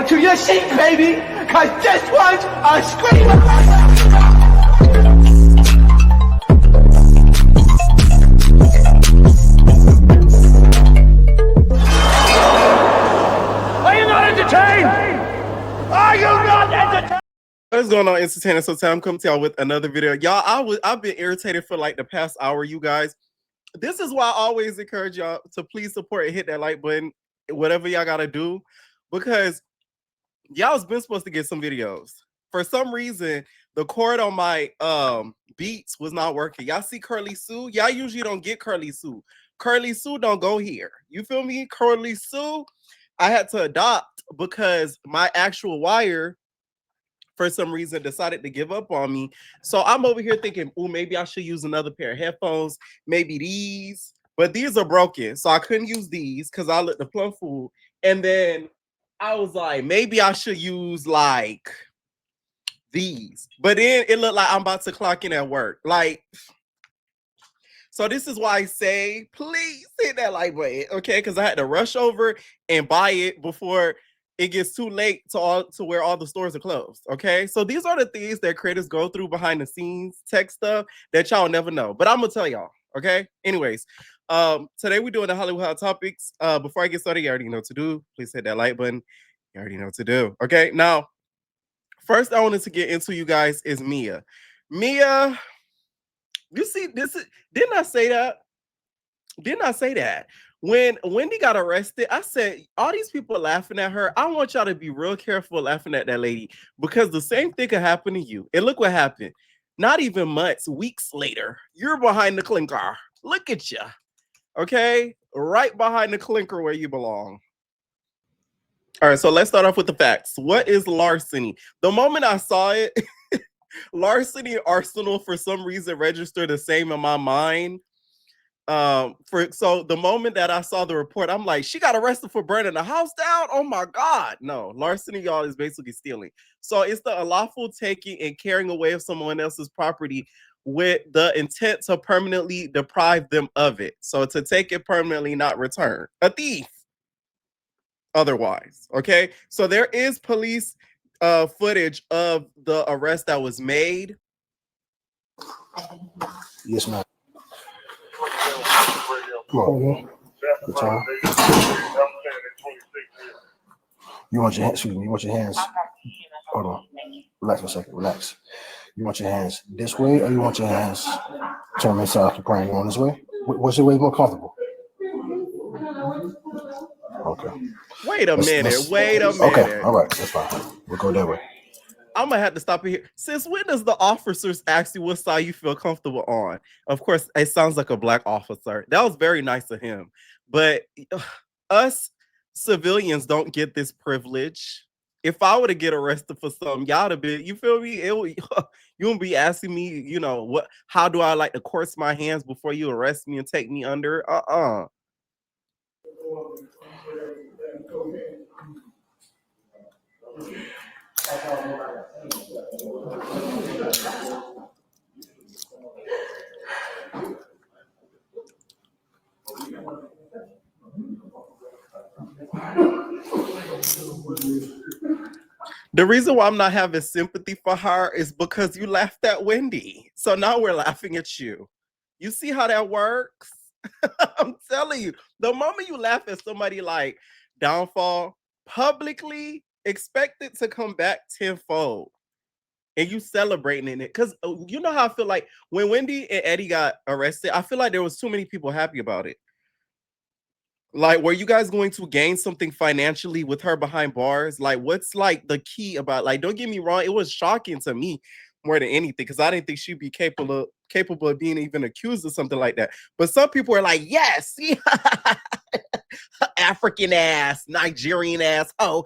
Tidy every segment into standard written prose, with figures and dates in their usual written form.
onto your seat, baby, cause this one's a screamer. Are you not entertained? Are you not entertained? What's going on, entertainers? So I'm coming to y'all with another video. Y'all, I've been irritated for like the past hour, you guys. This is why I always encourage y'all to please support and hit that like button, whatever y'all gotta do, because y'all's been supposed to get some videos. For some reason, the cord on my beats was not working. Y'all see Curly Sue? Y'all usually don't get Curly Sue. Curly Sue don't go here. You feel me? Curly Sue, I had to adopt because my actual wire, for some reason, decided to give up on me. So I'm over here thinking, oh, maybe I should use another pair of headphones, maybe these, but these are broken. So I couldn't use these because I looked the plum fool. And then I was like, maybe I should use like these. But then it looked like I'm about to clock in at work. Like, so this is why I say, please hit that like button, okay? Because I had to rush over and buy it before it gets too late to where all the stores are closed, okay? So these are the things that creators go through behind the scenes, tech stuff that y'all never know. But I'm gonna tell y'all, okay? Anyways, today we're doing the Hollywood Hot Topics. Before I get started, you already know what to do. Please hit that like button. You already know what to do, okay? Now, first I wanted to get into, you guys, is Mia. Mia, you see, didn't I say that? Didn't I say that? When Wendy got arrested, I said, all these people laughing at her, I want y'all to be real careful laughing at that lady, because the same thing could happen to you. And look what happened. Not even months, weeks later, you're behind the clinker. Look at you, okay? Right behind the clinker where you belong. All right, so let's start off with the facts. What is larceny? The moment I saw it, larceny and arsenal for some reason registered the same in my mind. So the moment that I saw the report, I'm like, she got arrested for burning the house down. Oh my God. No, larceny, y'all, is basically stealing. So it's the unlawful taking and carrying away of someone else's property with the intent to permanently deprive them of it. So to take it permanently, not return. A thief. Otherwise, okay? So there is police footage of the arrest that was made. Yes, ma'am. Come on. Good time. You want your hands? Excuse me. You want your hands? Hold on. Relax for a second. Relax. You want your hands this way, or you want your hands turn inside the brain? You want this way? What's your way more comfortable? Okay. Wait a minute. Wait a minute. Okay. All right. That's fine. We'll go that way. I'm gonna have to stop it here. Since when does the officers ask you what side you feel comfortable on? Of course, it sounds like a black officer. That was very nice of him. But us civilians don't get this privilege. If I were to get arrested for something, y'all would be, you feel me? You won't be asking me, you know, how do I like to course my hands before you arrest me and take me under? The reason why I'm not having sympathy for her is because you laughed at Wendy. So now we're laughing at you. You see how that works? I'm telling you, the moment you laugh at somebody like downfall publicly, expect it to come back tenfold. And you celebrating it. Because you know how I feel like when Wendy and Eddie got arrested, I feel like there was too many people happy about it. Like, were you guys going to gain something financially with her behind bars? Like, what's like the key about, like, don't get me wrong, it was shocking to me more than anything, because I didn't think she'd be capable of being even accused of something like that. But some people are like, yes, see, African ass, Nigerian ass, oh.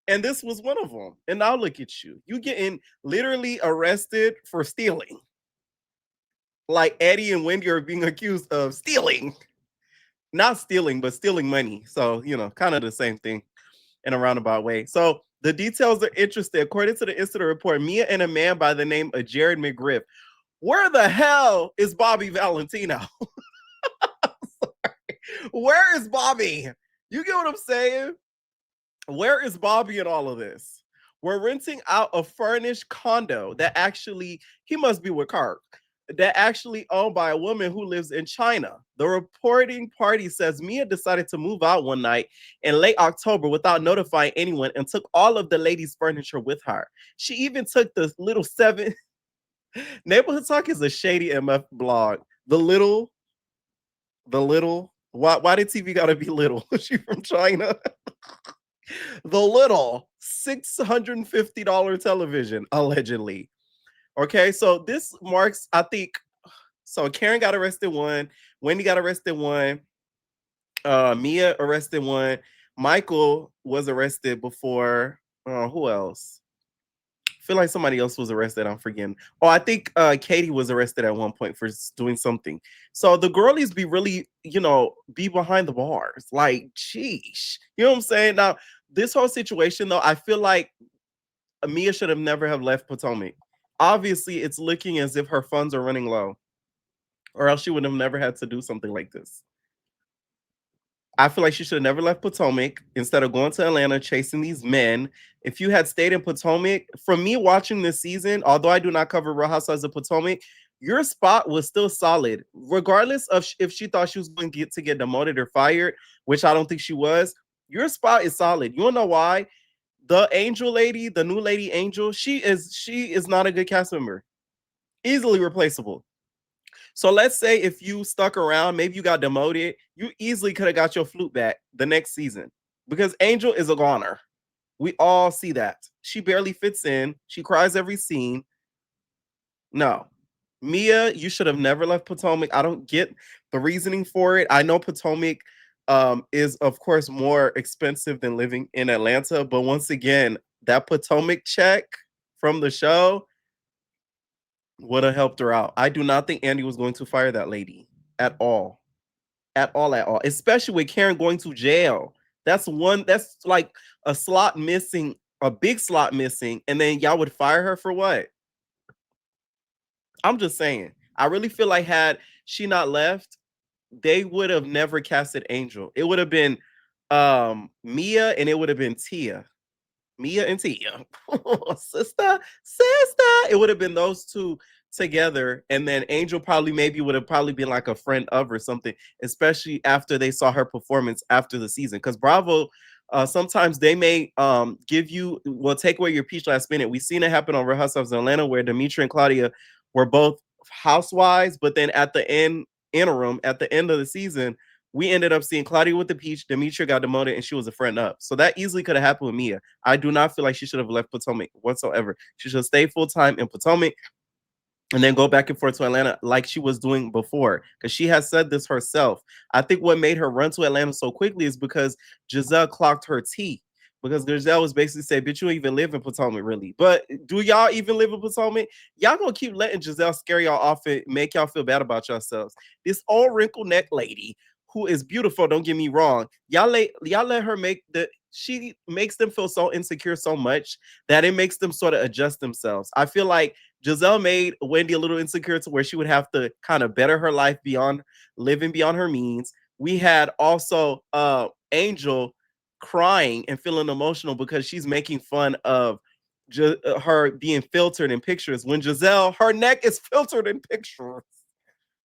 And this was one of them. And now look at you. You getting literally arrested for stealing. Like Eddie and Wendy are being accused of stealing. Not stealing, but stealing money. So, you know, kind of the same thing in a roundabout way. So the details are interesting. According to the incident report, Mia and a man by the name of Jared McGriff. Where the hell is Bobby Valentino? Where is Bobby? You get what I'm saying? Where is Bobby in all of this? We're renting out a furnished condo that actually, he must be with Kirk, that actually owned by a woman who lives in China. The reporting party says Mia decided to move out one night in late October without notifying anyone and took all of the ladies' furniture with her. She even took the little seven. Neighborhood Talk is a shady MF blog. Why did TV gotta be little? She from China. The little $650 television, allegedly. Okay, so this marks, I think, so Karen got arrested one, Wendy got arrested one, Mia arrested one, Michael was arrested before. Who else? I feel like somebody else was arrested. I'm forgetting. Oh, I think Katie was arrested at one point for doing something. So the girlies be really, be behind the bars. Like, geesh. You know what I'm saying? Now, this whole situation, though, I feel like Mia should have never have left Potomac. Obviously, it's looking as if her funds are running low, or else she would have never had to do something like this. I feel like she should have never left Potomac instead of going to Atlanta chasing these men. If you had stayed in Potomac, from me watching this season, although I do not cover Real Housewives of Potomac, your spot was still solid, regardless of if she thought she was going to get demoted or fired, which I don't think she was. Your spot is solid. You don't know why? The Angel lady, the new lady Angel, she is not a good cast member. Easily replaceable. So let's say if you stuck around, maybe you got demoted, you easily could have got your flute back the next season because Angel is a goner. We all see that. She barely fits in. She cries every scene. No. Mia, you should have never left Potomac. I don't get the reasoning for it. I know Potomac is, of course, more expensive than living in Atlanta. But once again, that Potomac check from the show would have helped her out. I do not think Andy was going to fire that lady at all. At all, at all. Especially with Karen going to jail. That's like a slot missing, a big slot missing, and then y'all would fire her for what? I'm just saying. I really feel like had she not left, they would have never casted Angel. It would have been Mia and it would have been Tia. Mia and Tia. sister. It would have been those two together. And then Angel would have been like a friend of or something, especially after they saw her performance after the season. Because Bravo, sometimes they may take away your peach last minute. We've seen it happen on Real Housewives of Atlanta where Demetria and Claudia were both housewives, but then at the end of the season, we ended up seeing Claudia with the peach, Demetria got demoted, and she was a friend up. So that easily could have happened with Mia. I do not feel like she should have left Potomac whatsoever. She should stay full-time in Potomac and then go back and forth to Atlanta like she was doing before. Because she has said this herself. I think what made her run to Atlanta so quickly is because Giselle clocked her tea. Because Giselle was basically saying, bitch, you don't even live in Potomac, really. But do y'all even live in Potomac? Y'all gonna keep letting Giselle scare y'all off and make y'all feel bad about yourselves. This old wrinkle neck lady who is beautiful, don't get me wrong. Y'all let her she makes them feel so insecure so much that it makes them sort of adjust themselves. I feel like Giselle made Wendy a little insecure to where she would have to kind of better her life living beyond her means. We had also Angel crying and feeling emotional because she's making fun of her being filtered in pictures when Giselle, her neck is filtered in pictures.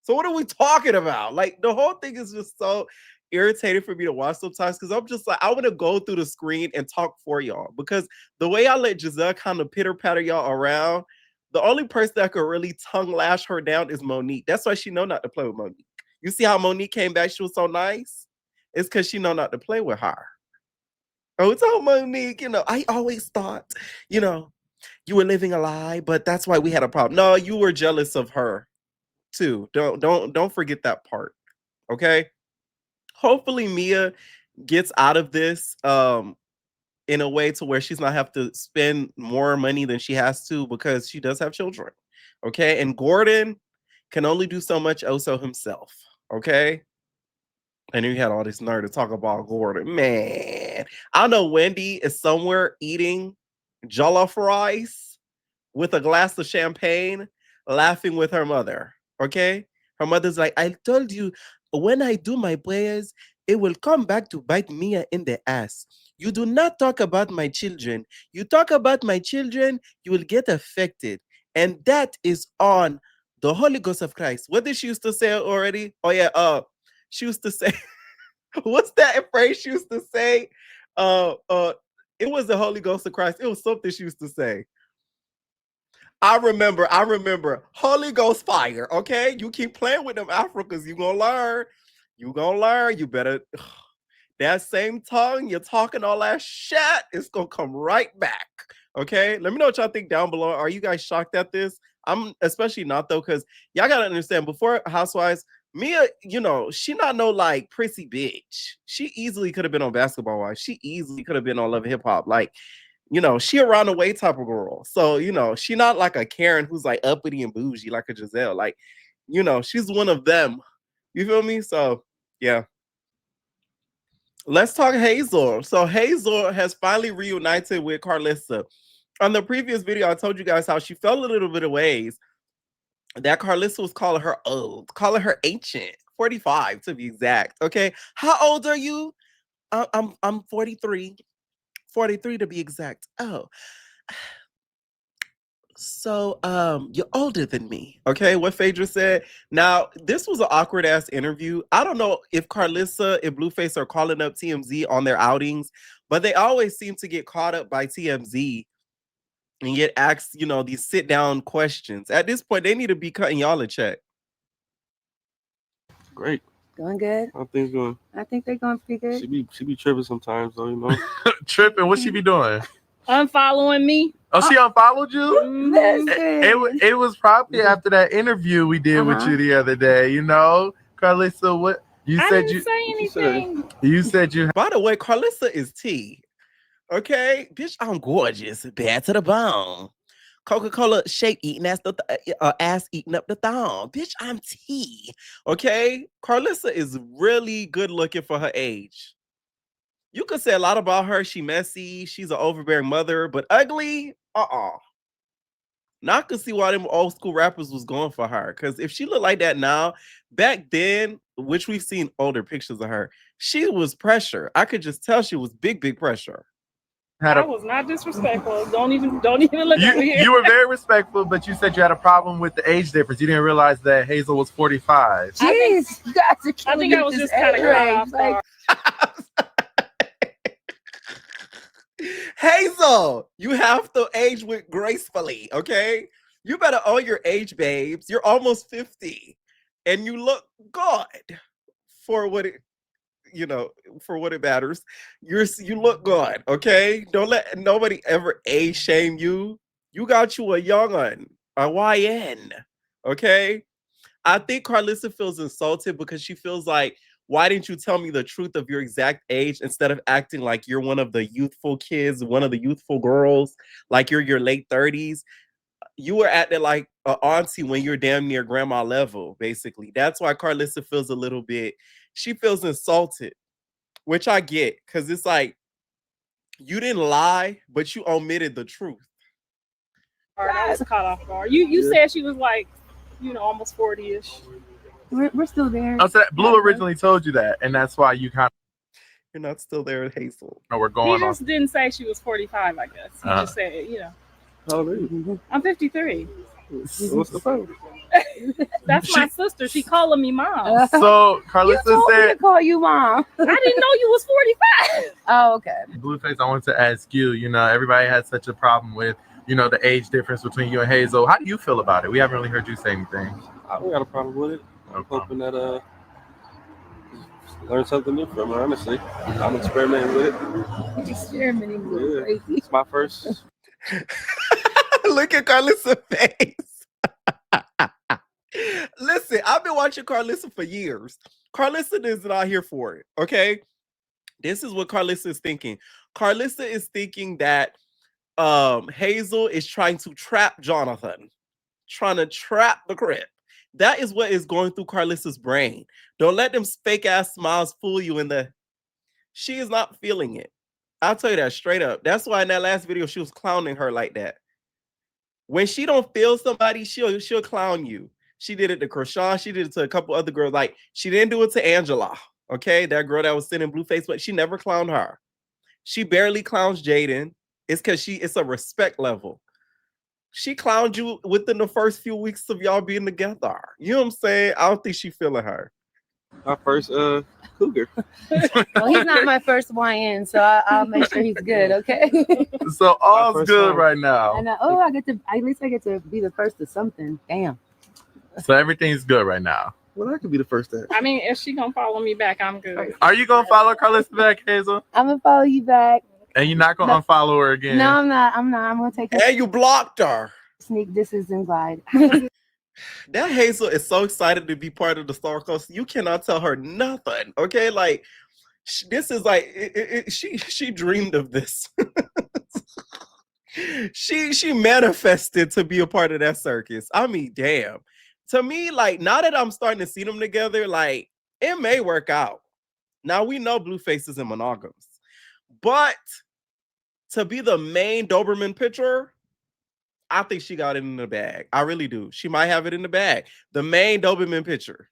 So what are we talking about? Like the whole thing is just so irritating for me to watch sometimes because I'm just like, I want to go through the screen and talk for y'all because the way I let Giselle kind of pitter patter y'all around, the only person that could really tongue lash her down is Monique. That's why she know not to play with Monique. You see how Monique came back? She was so nice. It's because she know not to play with her. Oh, it's all Monique. I always thought, you were living a lie, but that's why we had a problem. No, you were jealous of her too. Don't forget that part. Okay. Hopefully Mia gets out of this in a way to where she's not have to spend more money than she has to because she does have children. Okay. And Gordon can only do so much also himself. Okay. And you had all this nerve to talk about Gordon. Man, I know Wendy is somewhere eating jollof rice with a glass of champagne, laughing with her mother. Okay? Her mother's like, I told you, when I do my prayers, it will come back to bite Mia in the ass. You do not talk about my children. You talk about my children, you will get affected. And that is on the Holy Ghost of Christ. What did she used to say already? Oh yeah, she used to say, what's that phrase she used to say? It was the Holy Ghost of Christ. It was something she used to say. I remember. Holy Ghost fire. Okay, you keep playing with them Africans, you gonna learn. You gonna learn. You better. That same tongue you're talking all that shit, it's gonna come right back. Okay, let me know what y'all think down below. Are you guys shocked at this? I'm especially not though, because y'all gotta understand. Before Housewives, Mia, you know, she not no like prissy bitch. She easily could have been on Basketball Wives. She easily could have been on Love and Hip Hop. Like, you know, she around the way type of girl. So, you know, she not like a Karen who's like uppity and bougie like a Giselle. Like, you know, she's one of them. You feel me? So, yeah. Let's talk Hazel. So Hazel has finally reunited with Karlissa. On the previous video, I told you guys how she felt a little bit of ways that Karlissa was calling her old, calling her ancient, 45 to be exact. Okay, how old are you? I'm 43. 43 to be exact. Oh, so you're older than me. Okay, what Phaedra said. Now, this was an awkward ass interview. I don't know if Karlissa and Blueface are calling up TMZ on their outings, but they always seem to get caught up by TMZ and get asked, you know, these sit down questions. At this point, they need to be cutting y'all a check. Great. Going good. How things going? I think they're going pretty good. She be tripping sometimes though, you know. Tripping? What she be doing? Unfollowing me. Oh, she unfollowed you? Listen. It was probably after that interview we did with you the other day, you know? Karlissa, what you I said didn't you say anything. you said you By the way, Karlissa is tea. Okay, bitch, I'm gorgeous, bad to the bone. Coca-Cola shake eating ass eating up the thong. Bitch, I'm tea. Okay, Karlissa is really good looking for her age. You could say a lot about her. She messy. She's an overbearing mother, but ugly. Now I could see why them old school rappers was going for her. Because if she looked like that now, back then, which we've seen older pictures of her, she was pressure. I could just tell she was big pressure. I was not disrespectful. Don't even look over here. You were very respectful, but you said you had a problem with the age difference. You didn't realize that Hazel was 45. Jeez, you guys are I think I was just kind of caught off guard. Hazel, you have to age with gracefully, okay? You better own your age, babes. You're almost 50, and you look good for what it, you know, for what it matters. You look good, okay? Don't let nobody ever age shame you. You got you a young one, a YN, okay? I think Karlissa feels insulted because she feels like, why didn't you tell me the truth of your exact age instead of acting like you're one of the youthful kids, one of the youthful girls, like you're your late 30s? You were acting like an auntie when you're damn near grandma level, basically. That's why Karlissa feels a little bit, she feels insulted, which I get, because it's like, you didn't lie, but you omitted the truth. I was caught off guard. You said she was like, you know, almost 40-ish. We're still there. Oh, so Blue originally told you that, and that's why you kind You're not still there at Hazel. of we're going He on. just didn't say she was 45, I guess. He just said, you know. How old are you? I'm 53. What's the problem? That's my sister. She calling me mom. So You Karlissa told me to said, call you mom. I didn't know you was 45. Oh, okay. Blueface, I wanted to ask you, you know, everybody has such a problem with, you know, the age difference between you and Hazel. How do you feel about it? We haven't really heard you say anything. I don't got a problem with it. I'm hoping that learn something new from her, honestly. I'm experimenting with it. Experimenting with Yeah. crazy. It's my first. Look at Karlissa's face. Listen, I've been watching Karlissa for years. Karlissa is not here for it, okay? This is what Karlissa is thinking. Karlissa is thinking that Hazel is trying to trap Jonathan, trying to trap the Crip. That is what is going through Karlissa's brain. Don't let them fake ass smiles fool you she is not feeling it. I'll tell you that straight up. That's why in that last video, she was clowning her like that. When she don't feel somebody, she'll clown you. She did it to Kershaw. She did it to a couple other girls. Like, she didn't do it to Angela. Okay, that girl that was sitting in Blueface, but she never clowned her. She barely clowns Jaden. It's because it's a respect level. She clowned you within the first few weeks of y'all being together. You know what I'm saying? I don't think she feeling her. Our first cougar. Well, he's not my first YN, so I'll make sure he's good. Okay. So all's first good time. right now. And at least I get to be the first of something. Damn. So everything's good right now. Well, I could be the first to. I mean, if she gonna follow me back, I'm good. Are you gonna follow Karlissa back, Hazel? I'm gonna follow you back. And you're not gonna unfollow her again? No, I'm not. I'm gonna take a And you blocked her. sneak disses and glide. That Hazel is so excited to be part of the Star Coast. You cannot tell her nothing. Okay, like this is like she dreamed of this. she manifested to be a part of that circus. I mean, damn. To me, like now that I'm starting to see them together, like it may work out. Now we know Blueface is in monogamous, but to be the main Doberman pitcher, I think she got it in the bag. I really do. She might have it in the bag. The main Doberman pitcher.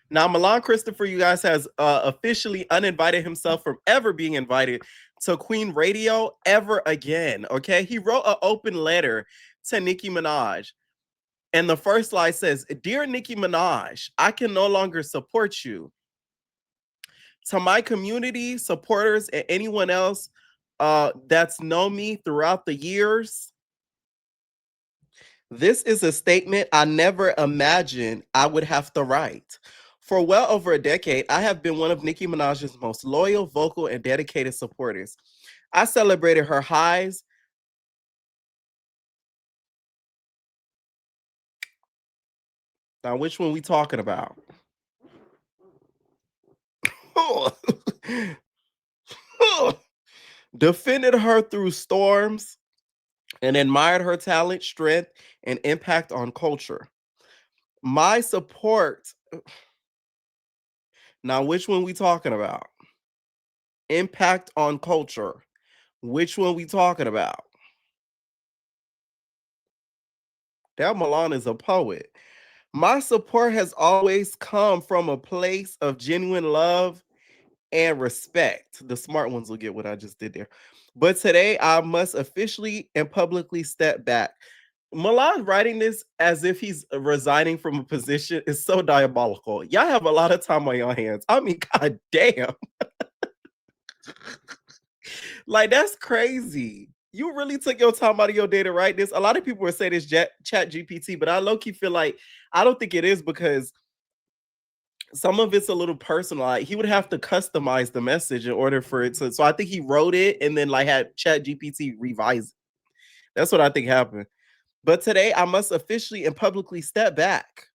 Now, Milan Christopher, you guys, has officially uninvited himself from ever being invited to Queen Radio ever again. Okay, he wrote an open letter to Nicki Minaj. And the first line says, "Dear Nicki Minaj, I can no longer support you. To my community, supporters, and anyone else that's known me throughout the years, this is a statement I never imagined I would have to write. For well over a decade, I have been one of Nicki Minaj's most loyal, vocal, and dedicated supporters. I celebrated her highs. Now, which one we talking about? Defended her through storms and admired her talent, strength, and impact on culture. My support. Now, which one we talking about? Impact on culture. Which one we talking about? That Milan is a poet. My support has always come from a place of genuine love and respect. The smart ones will get what I just did there. But today I must officially and publicly step back. Milan writing this as if he's resigning from a position is so diabolical. Y'all have a lot of time on your hands. I mean, god damn. Like, that's crazy. You really took your time out of your day to write this. A lot of people would say this chat GPT, but I low-key feel like I don't think it is, because some of it's a little personal. Like, he would have to customize the message in order for it to. So I think he wrote it and then like had chat GPT revise it. That's what I think happened. But today I must officially and publicly step back.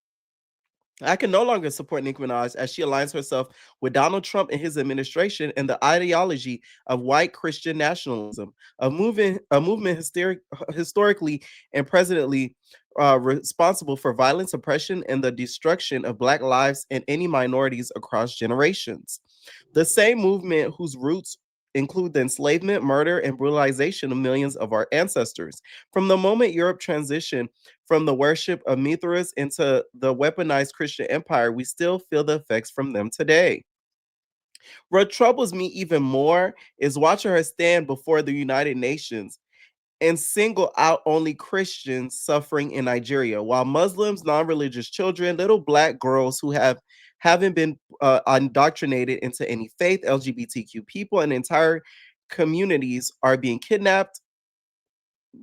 I can no longer support Nicki Minaj as she aligns herself with Donald Trump and his administration and the ideology of white Christian nationalism, a movement historically and presently responsible for violence, oppression, and the destruction of Black lives and any minorities across generations. The same movement whose roots include the enslavement, murder, and brutalization of millions of our ancestors. From the moment Europe transitioned from the worship of Mithras into the weaponized Christian empire, we still feel the effects from them today. What troubles me even more is watching her stand before the United Nations and single out only Christians suffering in Nigeria, while Muslims, non-religious children, little Black girls who haven't been indoctrinated into any faith, LGBTQ people, and entire communities are being kidnapped,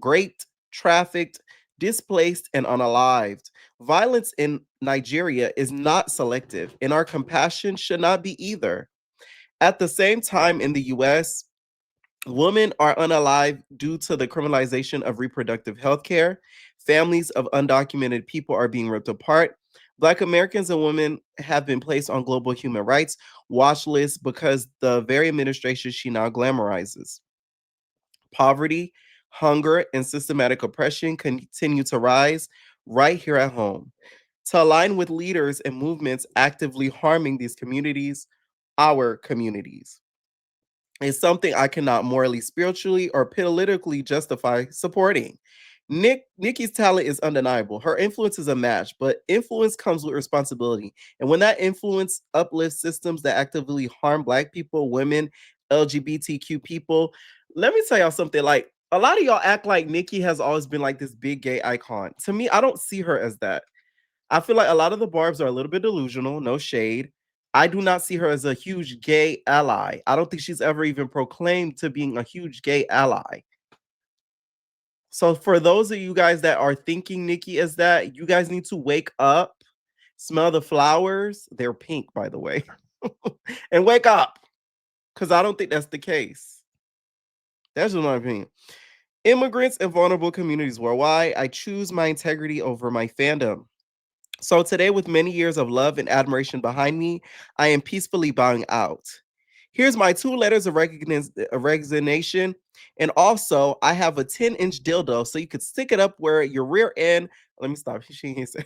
raped, trafficked, displaced, and unalived. Violence in Nigeria is not selective, and our compassion should not be either. At the same time, in the US, women are unalive due to the criminalization of reproductive health care. Families of undocumented people are being ripped apart. Black Americans and women have been placed on global human rights watch lists because the very administration she now glamorizes. Poverty, hunger, and systematic oppression continue to rise right here at home. To align with leaders and movements actively harming these communities, our communities, is something I cannot morally, spiritually, or politically justify supporting. Nicki's talent is undeniable. Her influence is unmatched, but influence comes with responsibility. And when that influence uplifts systems that actively harm Black people, women, LGBTQ people. Let me tell y'all something. Like, a lot of y'all act like Nicki has always been like this big gay icon. To me, I don't see her as that. I feel like a lot of the Barbs are a little bit delusional, no shade. I do not see her as a huge gay ally. I don't think she's ever even proclaimed to being a huge gay ally. So for those of you guys that are thinking Nicki is that, you guys need to wake up, smell the flowers. They're pink, by the way. And wake up. Because I don't think that's the case. That's just my opinion. Immigrants and vulnerable communities worldwide, I choose my integrity over my fandom. So today, with many years of love and admiration behind me, I am peacefully bowing out. Here's my 2 letters of resignation. And also, I have a 10-inch dildo, so you could stick it up where your rear end. Let me stop. She ain't saying.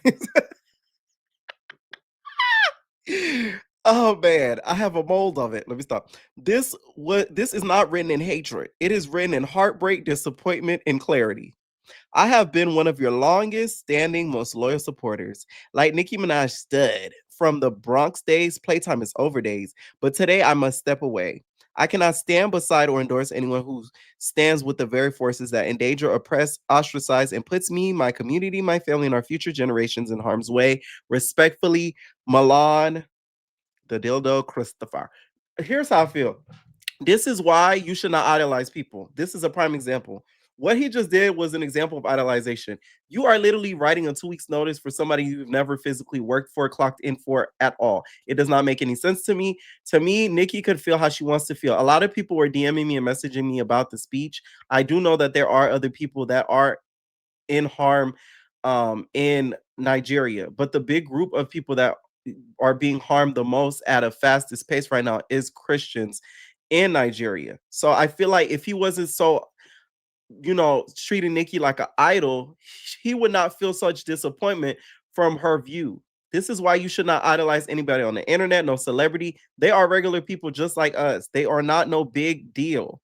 Oh man, I have a mold of it. Let me stop. This is not written in hatred. It is written in heartbreak, disappointment, and clarity. I have been one of your longest standing, most loyal supporters. Like Nicki Minaj stud from the Bronx days, playtime is over days. But today I must step away. I cannot stand beside or endorse anyone who stands with the very forces that endanger, oppress, ostracize, and puts me, my community, my family, and our future generations in harm's way. Respectfully, Milan, the dildo Christopher. Here's how I feel. This is why you should not idolize people. This is a prime example. What he just did was an example of idolization. You are literally writing a 2 weeks notice for somebody you've never physically worked for, clocked in for at all. It does not make any sense to me. To me, Nicki could feel how she wants to feel. A lot of people were DMing me and messaging me about the speech. I do know that there are other people that are in harm in Nigeria, but the big group of people that are being harmed the most at a fastest pace right now is Christians in Nigeria. So I feel like if he wasn't so, treating Nicki like an idol, he would not feel such disappointment from her view. This is why you should not idolize anybody on the internet, no celebrity. They are regular people just like us. They are not no big deal.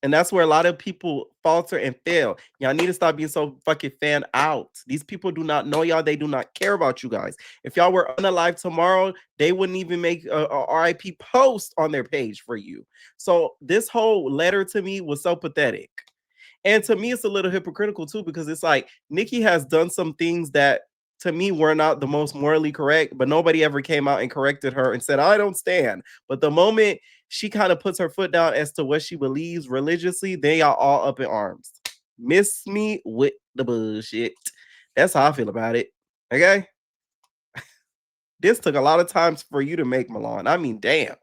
And that's where a lot of people falter and fail. Y'all need to stop being so fucking fan out. These people do not know y'all. They do not care about you guys. If y'all were unalive tomorrow, they wouldn't even make a RIP post on their page for you. So this whole letter to me was so pathetic. And to me, it's a little hypocritical too, because it's like Nicki has done some things that to me were not the most morally correct, but nobody ever came out and corrected her and said, I don't stand. But the moment she kind of puts her foot down as to what she believes religiously, they are all up in arms. Miss me with the bullshit. That's how I feel about it. Okay. This took a lot of times for you to make, Milan. I mean, damn.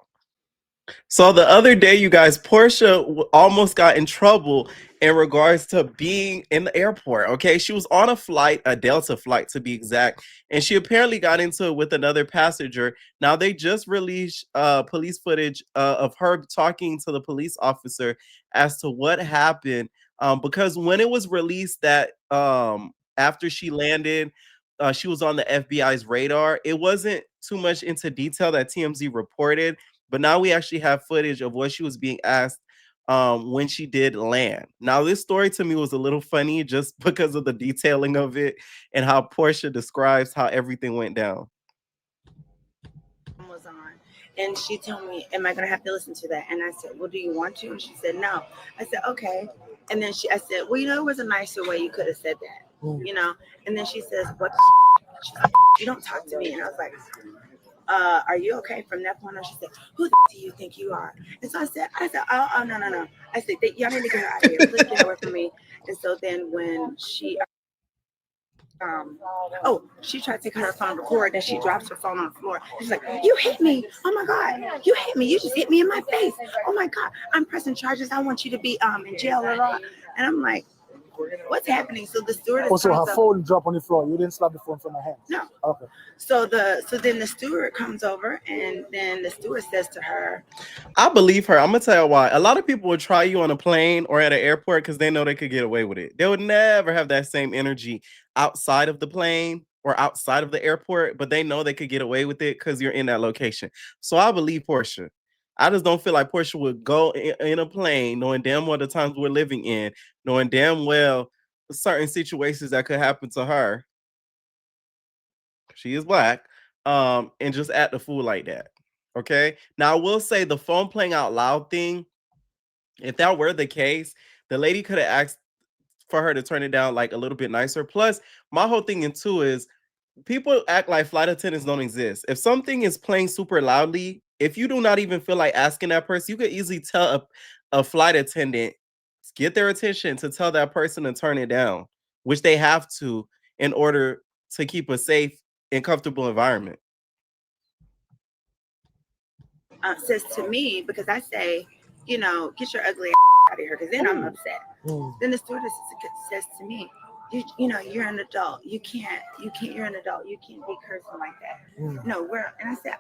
So the other day, you guys, Porsha almost got in trouble in regards to being in the airport. Okay, she was on a flight, a Delta flight to be exact, and she apparently got into it with another passenger. Now they just released police footage of her talking to the police officer as to what happened. Because when it was released that after she landed, she was on the FBI's radar. It wasn't too much into detail that TMZ reported. But now we actually have footage of what she was being asked when she did land. Now, this story to me was a little funny just because of the detailing of it and how Porsha describes how everything went down. Was on, and she told me, am I going to have to listen to that? And I said, well, do you want to? And she said, no. I said, okay. And then I said, well, there was a nicer way you could have said that, And then she says, what? She said, you don't talk to me. And I was like, are you okay? From that point on, she said, who do you think you are? And so I said, oh, no. I said, y'all need to get her out of here. Please get away from me. And so then when she, she tried to take her phone and record, and she drops her phone on the floor. She's like, you hit me. Oh my God. You hit me. You just hit me in my face. Oh my God. I'm pressing charges. I want you to be in jail. And I'm like, what's happening? So the stewardess. Also, her phone dropped on the floor. You didn't slap the phone from her hand. No. Okay. So then the steward comes over, and then the steward says to her, I believe her. I'm gonna tell you why. A lot of people would try you on a plane or at an airport because they know they could get away with it. They would never have that same energy outside of the plane or outside of the airport, but they know they could get away with it because you're in that location. So I believe Porsha. I just don't feel like Porsha would go in a plane knowing damn well the times we're living in, knowing damn well certain situations that could happen to her. She is black, and just act the fool like that. Okay. Now I will say the phone playing out loud thing, if that were the case, the lady could have asked for her to turn it down like a little bit nicer. Plus, my whole thing in too is people act like flight attendants don't exist. If something is playing super loudly, if you do not even feel like asking that person, you could easily tell a flight attendant, get their attention to tell that person to turn it down, which they have to in order to keep a safe and comfortable environment. Says to me, because I say, you know, get your ugly out of here, because then I'm upset. Then the stewardess says to me, you know, you're an adult. You can't, you're an adult. You can't be cursing like that. No, and I said,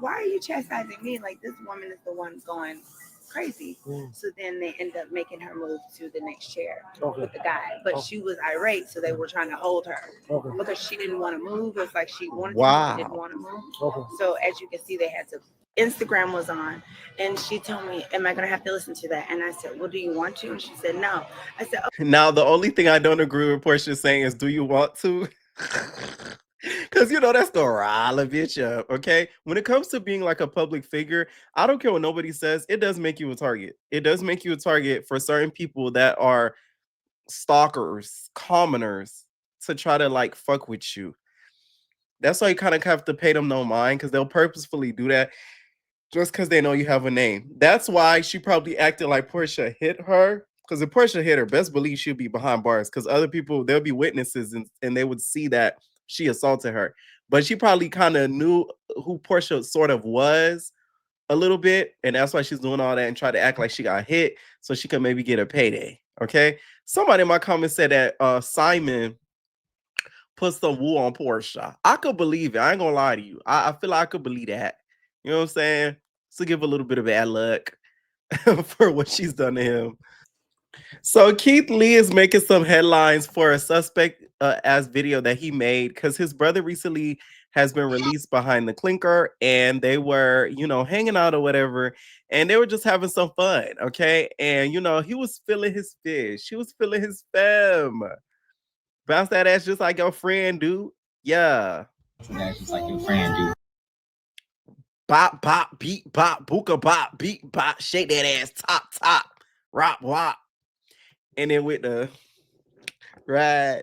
why are you chastising me? Like, this woman is the one going crazy. So then they end up making her move to the next chair with the guy. But she was irate, so they were trying to hold her because she didn't want to move. It was like she wanted to move, didn't want to move. So as you can see, they had to. Instagram was on, and she told me, am I going to have to listen to that? And I said, well, do you want to? And she said, no. I said, oh. Now, the only thing I don't agree with Porsha saying is, do you want to? Because, you know, that's the rile a bitch up, okay? When it comes to being like a public figure, I don't care what nobody says. It does make you a target. It does make you a target for certain people that are stalkers, commoners, to try to like fuck with you. That's why you kind of have to pay them no mind, because they'll purposefully do that just because they know you have a name. That's why she probably acted like Porsha hit her. Because if Porsha hit her, best believe she'll be behind bars. Because other people, there'll be witnesses and they would see that she assaulted her. But she probably kind of knew who Porsha sort of was a little bit. And that's why she's doing all that and try to act like she got hit so she could maybe get a payday. Okay. Somebody in my comments said that Simon put some wool on Porsha. I could believe it. I ain't gonna lie to you. I feel like I could believe that. You know what I'm saying? To give a little bit of bad luck for what she's done to him. So Keith Lee is making some headlines for a suspect as video that he made because his brother recently has been released behind the clinker, and they were, you know, hanging out or whatever, and they were just having some fun, okay? And, you know, he was feeling his fish. He was feeling his femme. Bounce that ass just like your friend do. Yeah. Just like your friend do. Bop, bop, beat, bop, booka, bop, beat, bop, shake that ass, top, top, rock, wop. And then with the right.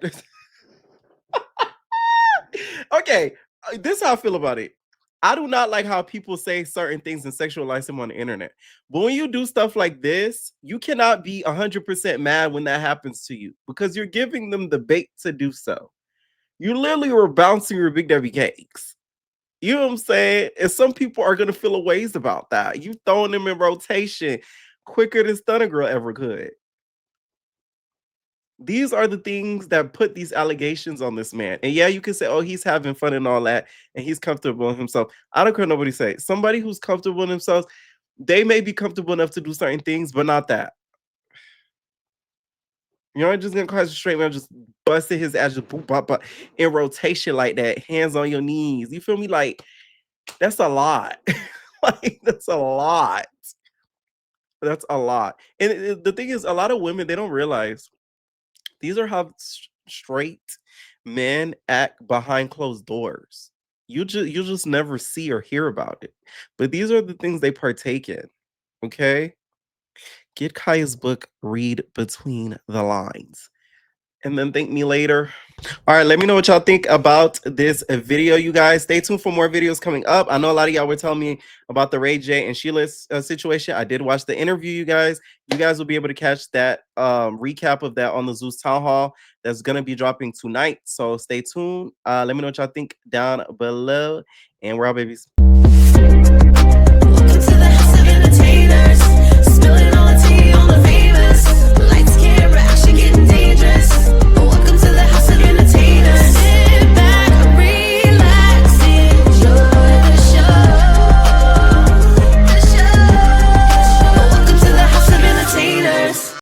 Okay, this is how I feel about it. I do not like how people say certain things and sexualize them on the internet. But when you do stuff like this, you cannot be 100% mad when that happens to you because you're giving them the bait to do so. You literally were bouncing your Big W cakes. You know what I'm saying? And some people are going to feel a ways about that. You throwing them in rotation quicker than Stunner Girl ever could. These are the things that put these allegations on this man. And yeah, you can say, oh, he's having fun and all that, and he's comfortable in himself. I don't care what nobody say. Somebody who's comfortable in themselves, they may be comfortable enough to do certain things, but not that. You're not just gonna cause a straight man just busting his ass just boop, bop, bop, in rotation like that, hands on your knees. You feel me? Like, that's a lot. Like, that's a lot. That's a lot. And the thing is, a lot of women, they don't realize these are how straight men act behind closed doors. You just never see or hear about it. But these are the things they partake in. Okay? Get Kaya's book, Read Between the Lines. And then thank me later. All right, let me know what y'all think about this video, you guys. Stay tuned for more videos coming up. I know a lot of y'all were telling me about the Ray J and Sheila's situation. I did watch the interview, you guys. You guys will be able to catch that recap of that on the Zeus Town Hall that's going to be dropping tonight. So stay tuned. Let me know what y'all think down below. And we're out, babies.